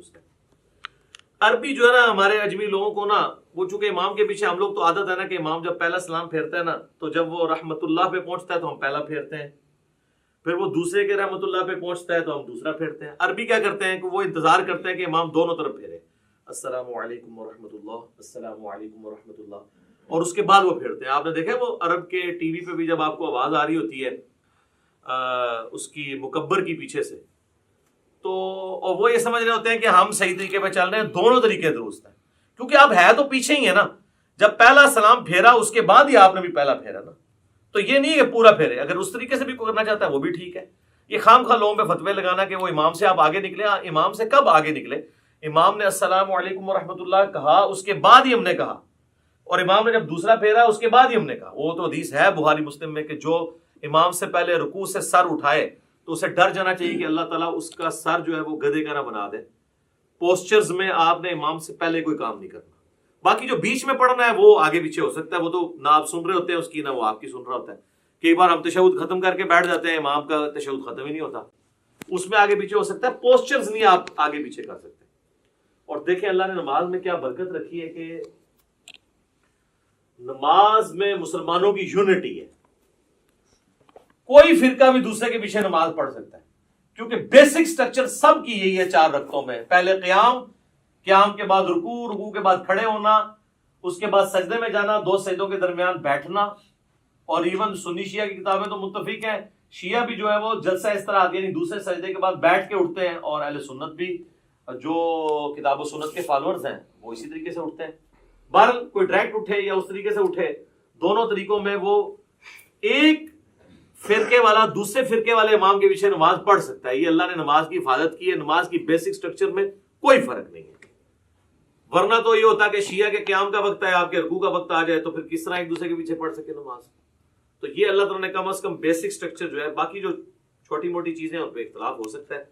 درست ہے. عربی جو ہے نا ہمارے اجمی لوگوں کو نا، وہ چونکہ امام کے پیچھے ہم لوگ تو عادت ہے نا کہ امام جب پہلا سلام پھیرتا ہے نا تو جب وہ رحمت اللہ پہ پہنچتا ہے تو ہم پہلا پھیرتے ہیں، پھر وہ دوسرے کے رحمت اللہ پہ پہنچتا ہے تو ہم دوسرا پھیرتے ہیں. عربی کیا کرتے ہیں کہ وہ انتظار کرتے ہیں کہ امام دونوں طرف پھیرے، السلام علیکم ورحمۃ اللہ، السلام علیکم ورحمۃ اللہ، اور اس کے بعد وہ پھیرتے ہیں. آپ نے دیکھا وہ عرب کے ٹی وی پہ بھی جب آپ کو آواز آ رہی ہوتی ہے اس کی مکبر کی پیچھے سے، تو اور وہ یہ سمجھ رہے ہوتے ہیں کہ ہم صحیح طریقے پہ چل رہے ہیں، دونوں طریقے درست ہیں، کیونکہ آپ ہے تو پیچھے ہی ہے نا. جب پہلا سلام پھیرا اس کے بعد ہی آپ نے بھی پہلا پھیرا نا، تو یہ نہیں ہے کہ پورا پھیرے. اگر اس طریقے سے بھی کرنا چاہتا ہے وہ بھی ٹھیک ہے. یہ خام خواہ لوگوں پہ فتوے لگانا کہ وہ امام سے آپ آگے نکلے، امام سے کب آگے نکلے؟ امام نے السلام علیکم ورحمۃ اللہ کہا، اس کے بعد ہی ہم نے کہا، اور امام نے جب دوسرا پھیرا اس کے بعد ہی ہم نے کہا. وہ تو حدیث ہے بخاری مسلم میں کہ جو امام سے پہلے رکوع سے سر اٹھائے تو اسے ڈر جانا چاہیے کہ اللہ تعالیٰ اس کا سر جو ہے وہ گدھے کا نہ بنا دے. پوسچرز میں آپ نے امام سے پہلے کوئی کام نہیں کرنا. باقی جو بیچ میں پڑھنا ہے وہ آگے پیچھے ہو سکتا ہے، وہ تو نہ آپ سن رہے ہوتے ہیں اس کی، نہ وہ آپ کی سن رہا ہوتا ہے. کئی بار ہم تشہد ختم کر کے بیٹھ جاتے ہیں، امام کا تشہد ختم ہی نہیں ہوتا، اس میں آگے پیچھے ہو سکتا ہے. پوسچرز نہیں آپ آگے پیچھے کر سکتے. اور دیکھیں اللہ نے نماز میں کیا برکت رکھی ہے کہ نماز میں مسلمانوں کی یونٹی ہے. کوئی فرقہ بھی دوسرے کے پیچھے نماز پڑھ سکتا ہے، کیونکہ بیسک سٹرکچر سب کی یہی ہے 4 رکعتوں میں. پہلے قیام، قیام کے بعد رکوع، رکوع کے بعد کھڑے ہونا، اس کے بعد سجدے میں جانا، 2 سجدوں کے درمیان بیٹھنا. اور ایون سنی شیعہ کی کتابیں تو متفق ہیں، شیعہ بھی جو ہے وہ جلسہ اس طرح آتی ہے، یعنی دوسرے سجدے کے بعد بیٹھ کے اٹھتے ہیں، اور اہل سنت بھی جو کتاب و سنت کے فالوورز ہیں وہ اسی طریقے سے اٹھتے ہیں. بہرحال کوئی ڈائریکٹ اٹھے یا اس طریقے سے اٹھے، دونوں طریقوں میں وہ ایک فرقے والا دوسرے فرقے والے امام کے پیچھے نماز پڑھ سکتا ہے. یہ اللہ نے نماز کی حفاظت کی ہے. نماز کی بیسک سٹرکچر میں کوئی فرق نہیں ہے. ورنہ تو یہ ہوتا کہ شیعہ کے قیام کا وقت ہے، آپ کے رکوع کا وقت آ جائے، تو پھر کس طرح ایک دوسرے کے پیچھے پڑھ سکے نماز. تو یہ اللہ تعالیٰ نے کم از کم بیسک سٹرکچر جو ہے، باقی جو چھوٹی موٹی چیزیں ان پہ اختلاف ہو سکتا ہے.